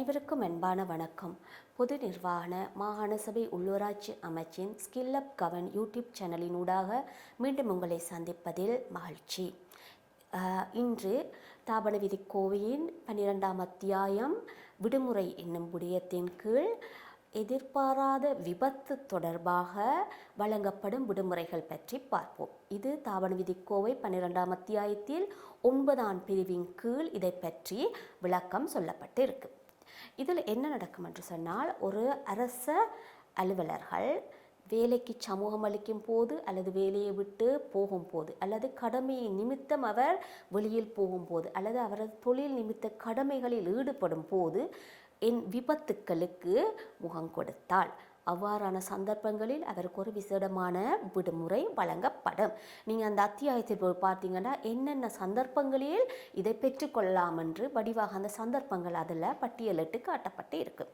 அனைவருக்கும் அன்பான வணக்கம். பொது நிர்வாக மாகாண சபை உள்ளூராட்சி அமைச்சின் ஸ்கில் அப் கவர்ன் யூடியூப் சேனலினூடாக மீண்டும் உங்களை சந்திப்பதில் மகிழ்ச்சி. இன்று தாபன விதி கோவையின் 12ஆம் அத்தியாயம் விடுமுறை என்னும் விடயத்தின் கீழ் எதிர்பாராத விபத்து தொடர்பாக வழங்கப்படும் விடுமுறைகள் பற்றி பார்ப்போம். இது தாவண விதி கோவை 12ஆம் அத்தியாயத்தில் 9ஆம் பிரிவின் கீழ் இதை பற்றி விளக்கம் சொல்லப்பட்டு இருக்கு. இதில் என்ன நடக்கும் என்று சொன்னால், ஒரு அரச அலுவலர்கள் வேலைக்கு சமூகம் அளிக்கும் போது அல்லது வேலையை விட்டு போகும்போது அல்லது கடமையின் நிமித்தம் அவர் வெளியில் போகும்போது அல்லது அவரது தொழில் நிமித்த கடமைகளில் ஈடுபடும் போது விபத்துக்களுக்கு முகம் கொடுத்தால் அவ்வாறான சந்தர்ப்பங்களில் அவருக்கு ஒரு விசேடமான விடுமுறை வழங்கப்படும். நீங்கள் அந்த அத்தியாயத்தில் போய் பார்த்தீங்கன்னா என்னென்ன சந்தர்ப்பங்களில் இதை பெற்றுக்கொள்ளலாம் என்று வடிவாக அந்த சந்தர்ப்பங்கள் அதில் பட்டியலிட்டு காட்டப்பட்டு இருக்கு.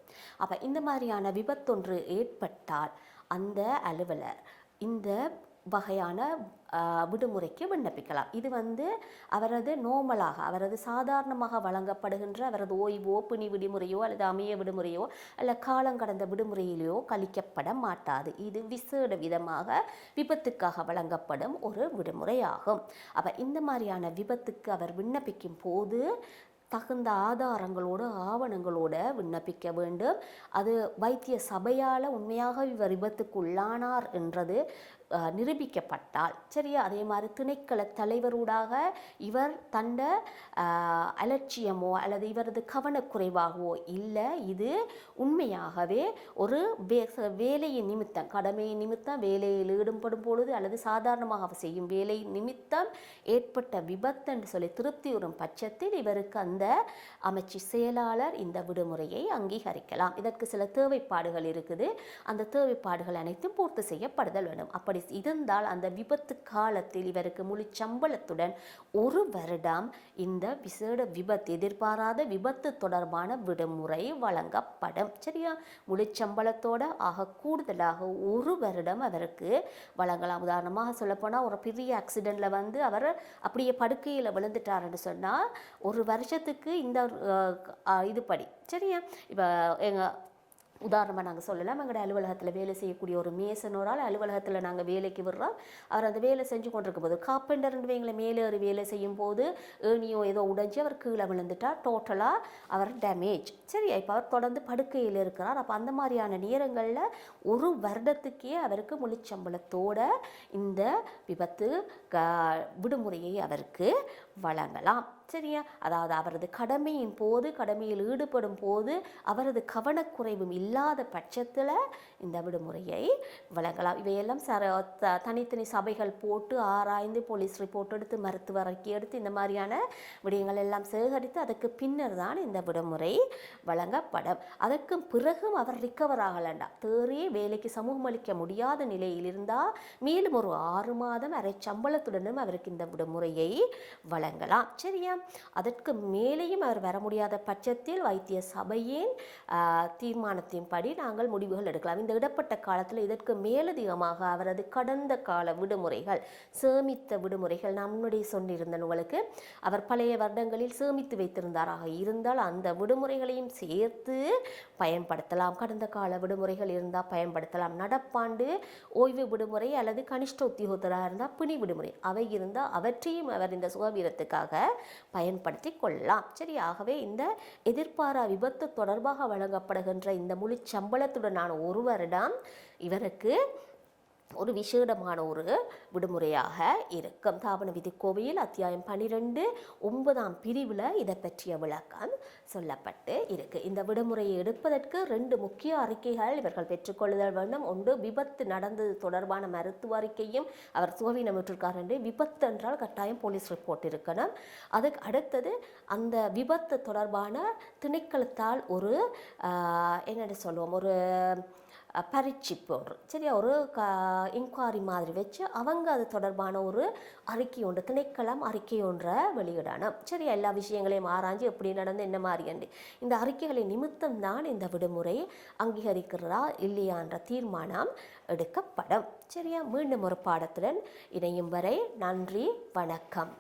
அப்போ இந்த மாதிரியான விபத்தொன்று ஏற்பட்டால் அந்த அலுவலர் இந்த வகையான விடுமுறைக்கு விண்ணப்பிக்கலாம். இது அவரது நோமலாக அவரது சாதாரணமாக வழங்கப்படுகின்ற அவரது ஓய்வோ பிணி விடுமுறையோ அல்லது அமைய விடுமுறையோ அல்ல காலங்கடந்த விடுமுறையிலேயோ கழிக்கப்பட மாட்டாது. இது விசேட விதமாக விபத்துக்காக வழங்கப்படும் ஒரு விடுமுறையாகும். அப்போ இந்த மாதிரியான விபத்துக்கு அவர் விண்ணப்பிக்கும் போது தகுந்த ஆதாரங்களோடு ஆவணங்களோடு விண்ணப்பிக்க வேண்டும். அது வைத்திய சபையால் உண்மையாக இவர் விபத்துக்கு உள்ளானார் என்றது நிரூபிக்கப்பட்டால் சரியா. அதே மாதிரி திணைக்கள தலைவரூடாக இவர் தண்ட அலட்சியமோ அல்லது இவரது கவனக்குறைவாகவோ இல்லை, இது உண்மையாகவே ஒரு வேலையின் நிமித்தம் கடமையின் நிமித்தம் வேலையில் ஈடுபடும் பொழுது அல்லது சாதாரணமாக செய்யும் வேலை நிமித்தம் ஏற்பட்ட விபத்து என்று சொல்லி திருப்தியுறும் பட்சத்தில் இவருக்கு அந்த அமைச்சு செயலாளர் இந்த விடுமுறையை அங்கீகரிக்கலாம். இதற்கு சில தேவைப்பாடுகள் இருக்குது. அந்த தேவைப்பாடுகள் அனைத்தும் பூர்த்தி செய்யப்படுதல் வேண்டும். அப்படி இருந்தால் அந்த விபத்து காலத்தில் இவருக்கு முழு சம்பளத்துடன் 1 வருடம் இந்த விசேட விபத்து எதிர்பாராத விபத்து தொடர்பான விடுமுறை வழங்கப்படும். சரியா, முழு சம்பளத்தோட ஆக கூடுதலாக 1 வருடம் அவருக்கு வழங்கலாம். உதாரணமாக சொல்லப்போனால் ஒரு பெரிய ஆக்சிடெண்ட்ல அவர் அப்படியே படுக்கையில் விழுந்துட்டாருன்னு சொன்னால் 1 வருஷத்துக்கு இந்த இதுபடி சரியா. இப்போ உதாரணமாக நாங்கள் சொல்லலாம், எங்களோட அலுவலகத்தில் வேலை செய்யக்கூடிய ஒரு மேசனோரால் அலுவலகத்தில் நாங்கள் வேலைக்கு விடுறோம். அவர் அந்த வேலை செஞ்சு கொண்டிருக்கும் போது கார்பெண்டர்ன்ற எங்களை மேலேறி வேலை செய்யும் போது ஏணியோ ஏதோ உடைஞ்சி அவர் கீழே விழுந்துட்டார். டோட்டலாக அவர் டேமேஜ் சரியா. இப்போ அவர் தொடர்ந்து படுக்கையில் இருக்கிறார். அப்போ அந்த மாதிரியான நேரங்களில் 1 வருடத்துக்கே அவருக்கு முழுச்சம்பளத்தோட இந்த விபத்து விடுமுறையை அவருக்கு வழங்கலாம் சரியா. அதாவது அவரது கடமையின் போது கடமையில் ஈடுபடும் போது அவரது கவனக்குறைவும் இல்லாத பட்சத்தில் இந்த விடுமுறையை வழங்கலாம். இவையெல்லாம் தனித்தனி சபைகள் போட்டு ஆராய்ந்து போலீஸ் ரிப்போர்ட் எடுத்து மருத்துவ அறிக்கை எடுத்து இந்த மாதிரியான விடயங்கள் எல்லாம் சேகரித்து அதற்கு பின்னர் தான் இந்த விடுமுறை வழங்கப்படும். அதற்கு பிறகும் அவர் ரிக்கவர் ஆகலண்டா தேறி வேலைக்கு சமூகம் அளிக்க முடியாத நிலையில் இருந்தால் மேலும் ஒரு 6 மாதம் அரை சம்பளத்துடனும் அவருக்கு இந்த விடுமுறையை வழங்கலாம் சரியா. அதற்கு மேலேயும் அவர் வர முடியாத பட்சத்தில் வைத்திய சபையின் தீர்மானத்தின்படி நாங்கள் முடிவுகள் எடுக்கலாம். இந்த இடப்பட்ட காலத்தில் இதற்கு மேலதிகமாக அவரது கடந்த கால விடுமுறைகள் சேமித்த விடுமுறைகள் நான் முன்னாடி சொன்னிருந்தேன் உங்களுக்கு. அவர் பழைய வருடங்களில் சேமித்து வைத்திருந்தாராக இருந்தால் அந்த விடுமுறைகளையும் சேர்த்து பயன்படுத்தலாம். கடந்த கால விடுமுறைகள் இருந்தால் பயன்படுத்தலாம். நடப்பாண்டு ஓய்வு விடுமுறை அல்லது கனிஷ்ட உத்தியோகத்தராக இருந்தால் பிணி விடுமுறை அவை இருந்தால் அவற்றையும் அவர் இந்த சுகவீரத்துக்காக பயன்படுத்தி கொள்ளலாம் சரி. ஆகவே இந்த எதிர்பாரா விபத்து தொடர்பாக வழங்கப்படுகின்ற இந்த முழு சம்பளத்துடனான 1 வருடம் இவருக்கு ஒரு விசேடமான ஒரு விடுமுறையாக இருக்கும். தாபன விதி கோவையில் அத்தியாயம் 12 9ஆம் பிரிவில் இதை பற்றிய விளக்கம் சொல்லப்பட்டு இருக்கு. இந்த விடுமுறையை எடுப்பதற்கு 2 முக்கிய அறிக்கைகள் இவர்கள் பெற்றுக்கொள்ளுதல் வேண்டும். ஒன்று, விபத்து நடந்தது தொடர்பான மருத்துவ அறிக்கையும் அவர் சுகவீனமிட்டிருக்கார் என்று. விபத்து என்றால் கட்டாயம் போலீஸ் ரிப்போர்ட் இருக்கணும். அதுக்கு அடுத்தது அந்த விபத்து தொடர்பான திணைக்களத்தால் ஒரு என்னென்னு சொல்லுவோம் ஒரு பரீட்சிப்பு ஒன்று சரியா, ஒரு இன்குவாரி மாதிரி வச்சு அவங்க அது தொடர்பான ஒரு அறிக்கை ஒன்று திணைக்களம் அறிக்கை ஒன்றை வெளியிடணும் சரி. எல்லா விஷயங்களையும் ஆராய்ஞ்சு எப்படி நடந்து என்ன மாதிரி இந்த அறிக்கைகளை நிமித்தம் தான் இந்த விடுமுறை அங்கீகரிக்கிறதா இல்லையான்ற தீர்மானம் எடுக்கப்படும் சரியா. மீண்டும் ஒரு பாடத்துடன் இணையும் வரை நன்றி, வணக்கம்.